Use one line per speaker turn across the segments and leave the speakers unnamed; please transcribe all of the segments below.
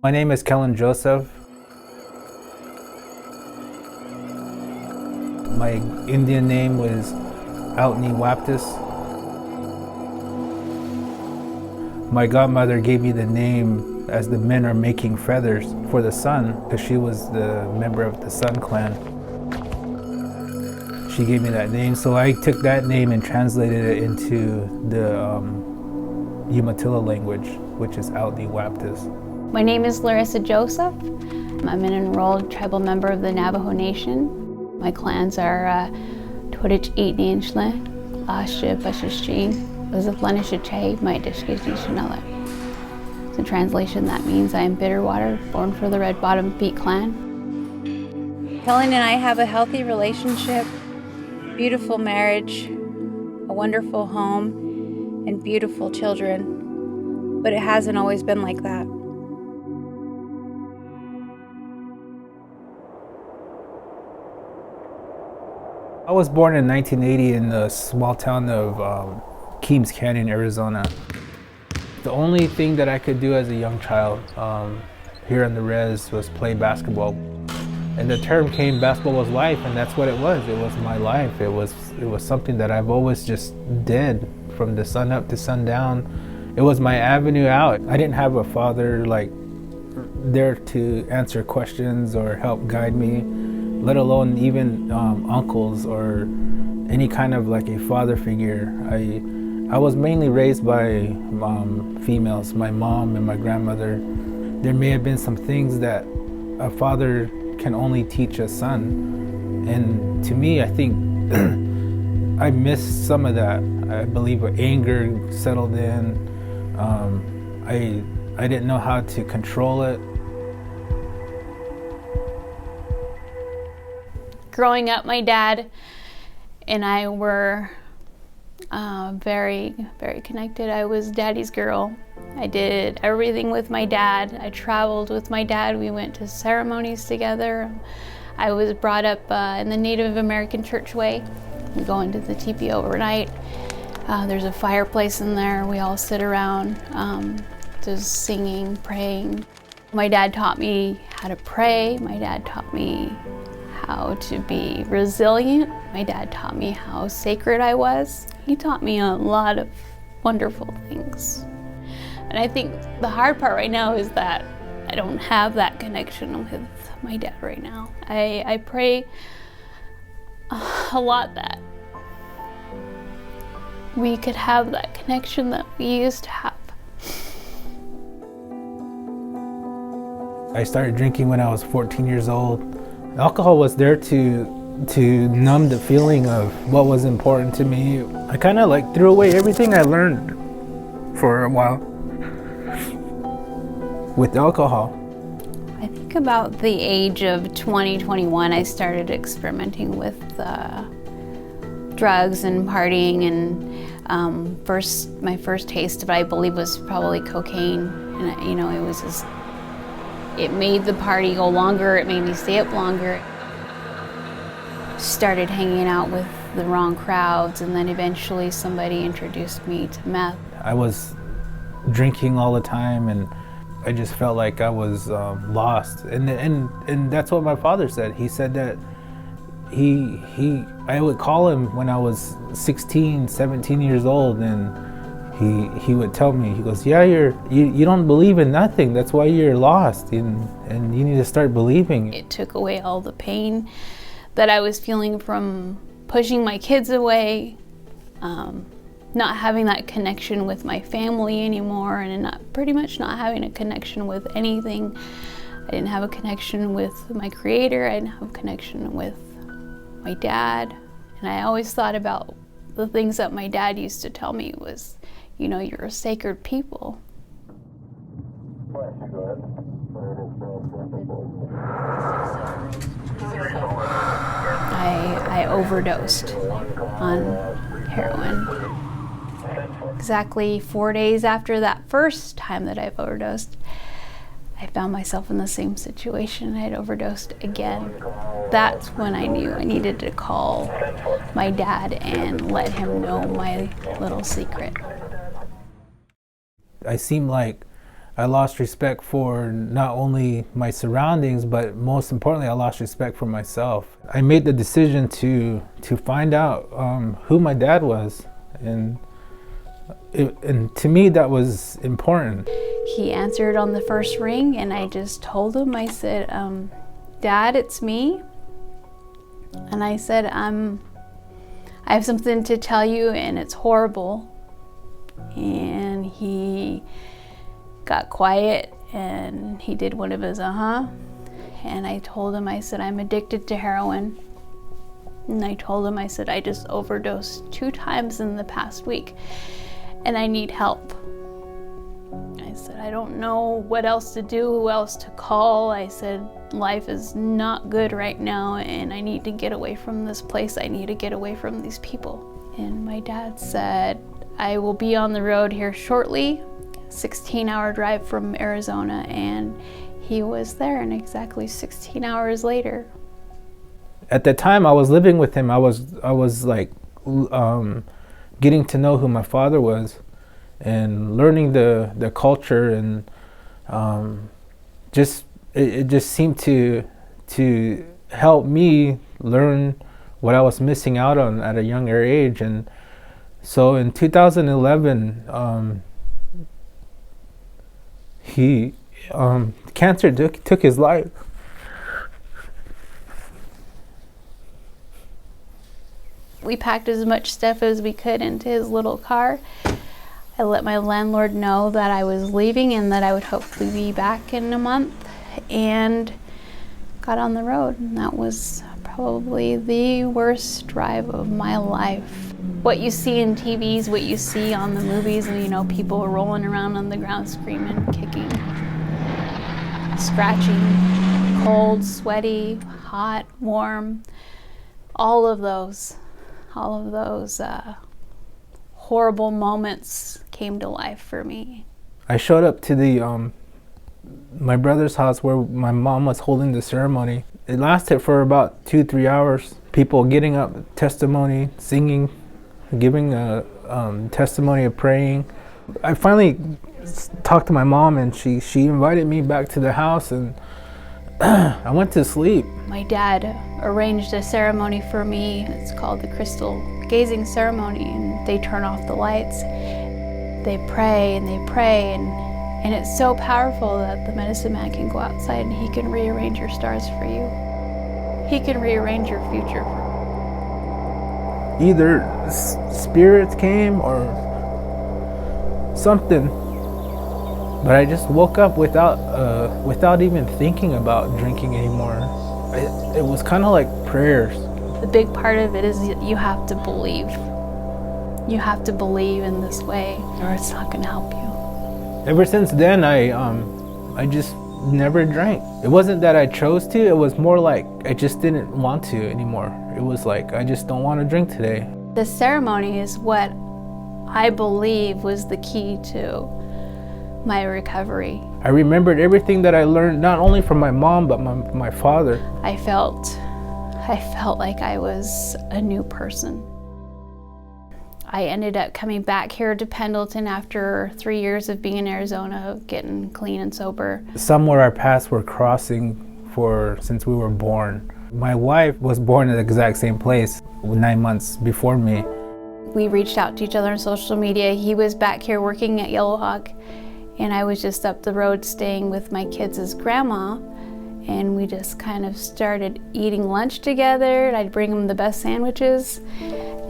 My name is Kellen Joseph. My Indian name was Outni Waptis. My godmother gave me the name as the men are making feathers for the sun because she was the member of the Sun clan. She gave me that name, so I took that name and translated it into the Umatilla language, which is Outni Waptis.
My name is Lorasa Joseph. I'm an enrolled tribal member of the Navajo Nation. My clans are Twitich Eatninchle, Lasha Bashashin, Lizathlanishache, Maidishkishishanala. In translation, that means I am Bitterwater, born for the Red Bottom Feet clan. Kellen and I have a healthy relationship, beautiful marriage, a wonderful home, and beautiful children. But it hasn't always been like that.
I was born in 1980 in the small town of Keams Canyon, Arizona. The only thing that I could do as a young child here on the res was play basketball. And the term came, basketball was life, and that's what it was. It was my life. It was something that I've always just did from the sun up to sundown. It was my avenue out. I didn't have a father like there to answer questions or help guide me, let alone even uncles or any kind of like a father figure. I was mainly raised by females, my mom and my grandmother. There may have been some things that a father can only teach a son. And to me, I think I missed some of that. I believe anger settled in. I didn't know how to control it.
Growing up, my dad and I were very, very connected. I was daddy's girl. I did everything with my dad. I traveled with my dad. We went to ceremonies together. I was brought up in the Native American church way. We go into the teepee overnight. There's a fireplace in there. We all sit around just singing, praying. My dad taught me how to pray. My dad taught me how to be resilient. My dad taught me how sacred I was. He taught me a lot of wonderful things. And I think the hard part right now is that I don't have that connection with my dad right now. I pray a lot that we could have that connection that we used to have.
I started drinking when I was 14 years old. Alcohol was there to numb the feeling of what was important to me. I kind of like threw away everything I learned for a while with alcohol.
I think about the age of 20, 21, I started experimenting with drugs and partying, and my first taste of it, I believe, was probably cocaine. And it was just, it made the party go longer, it made me stay up longer. Started hanging out with the wrong crowds, and then eventually somebody introduced me to meth. I
was drinking all the time, and I just felt like I was lost. And that's what my father said. He said that I would call him when I was 16, 17 years old, and he would tell me, he goes, yeah, you don't believe in nothing. That's why you're lost, and you need to start believing. It
took away all the pain that I was feeling from pushing my kids away, not having that connection with my family anymore, and pretty much not having a connection with anything. I didn't have a connection with my creator. I didn't have a connection with my dad. And I always thought about the things that my dad used to tell me was, you're a sacred people. I overdosed on heroin. Exactly 4 days after that first time that I've overdosed, I found myself in the same situation. I had overdosed again. That's when I knew I needed to call my dad and let him know my little secret.
I seemed like I lost respect for not only my surroundings, but most importantly, I lost respect for myself. I made the decision to find out who my dad was, and to me that was important.
He answered on the first ring, and I just told him, I said, Dad, it's me. And I said, I have something to tell you, and it's horrible. And he got quiet, and he did one of his and I told him, I said, I'm addicted to heroin. And I told him, I said, I just overdosed 2 times in the past week, and I need help. I said, I don't know what else to do, who else to call. I said, life is not good right now, and I need to get away from this place. I need to get away from these people. And my dad said, I will be on the road here shortly, 16-hour drive from Arizona, and he was there, and exactly 16 hours later.
At the time I was living with him, I was like getting to know who my father was, and learning the culture, and it just seemed to help me learn what I was missing out on at a younger age. And so in 2011, cancer took his life.
We packed as much stuff as we could into his little car. I let my landlord know that I was leaving and that I would hopefully be back in a month, and got on the road. And that was probably the worst drive of my life. What you see in TVs, what you see on the movies, and people rolling around on the ground screaming, kicking, scratching, cold, sweaty, hot, warm, all of those horrible moments came to life for me.
I showed up to my brother's house where my mom was holding the ceremony. It lasted for about 2-3 hours. People getting up, testimony, singing, giving a testimony of praying. I finally talked to my mom, and she invited me back to the house, and I went to sleep.
My dad arranged a ceremony for me. It's called the crystal gazing ceremony, and they turn off the lights. They pray and they pray, and it's so powerful that the medicine man can go outside and he can rearrange your stars for you. He can rearrange your future.
Either spirits came or something, but I just woke up without even thinking about drinking anymore. It was kind of like prayers.
The big part of it is you have to believe. You have to believe in this way, or it's not going to help you.
Ever since then, I just never drank. It wasn't that I chose to, it was more like I just didn't want to anymore. It was like, I just don't want to drink today.
The ceremony is what I believe was the key to my recovery.
I remembered everything that I learned, not only from my mom, but my father.
I felt like I was a new person. I ended up coming back here to Pendleton after 3 years of being in Arizona, of getting clean and sober.
Somewhere our paths were crossing since we were born. My wife was born in the exact same place 9 months before me.
We reached out to each other on social media. He was back here working at Yellow Hawk, and I was just up the road staying with my kids' grandma, and we just kind of started eating lunch together. I'd bring him the best sandwiches,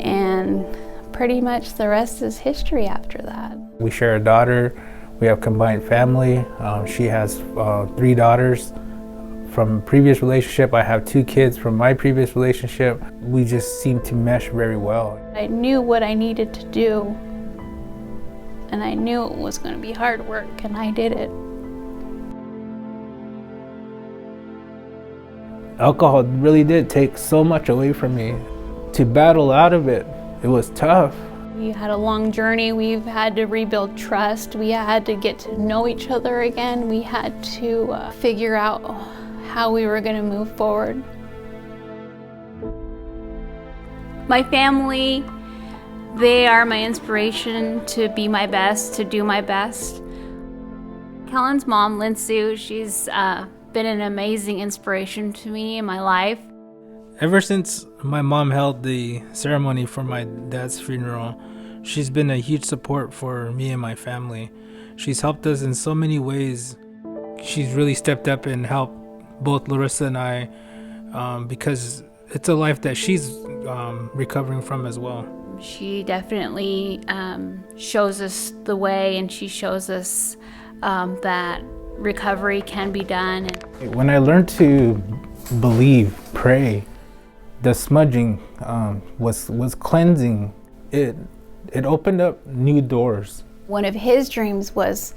and pretty much the rest is history after that.
We share a daughter. We have combined family. She has 3 daughters from a previous relationship. I have 2 kids from my previous relationship. We just seem to mesh very well.
I knew what I needed to do, and I knew it was going to be hard work, and I did it.
Alcohol really did take so much away from me. To battle out of it, it was tough.
We had a long journey. We've had to rebuild trust. We had to get to know each other again. We had to figure out how we were going to move forward. My family, they are my inspiration to be my best, to do my best. Kellen's mom, Lynn Sue, she's been an amazing inspiration to me in my life.
Ever since my mom held the ceremony for my dad's funeral, she's been a huge support for me and my family. She's helped us in so many ways. She's really stepped up and helped both Lorasa and I because it's a life that she's recovering from as well.
She definitely shows us the way, and she shows us that recovery can be done.
When I learned to believe, pray, the smudging was cleansing. It opened up new doors.
One of his dreams was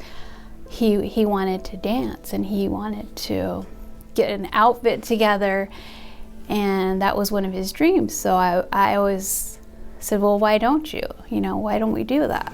he wanted to dance, and he wanted to get an outfit together, and that was one of his dreams. So I always said, well, why don't you? Why don't we do that?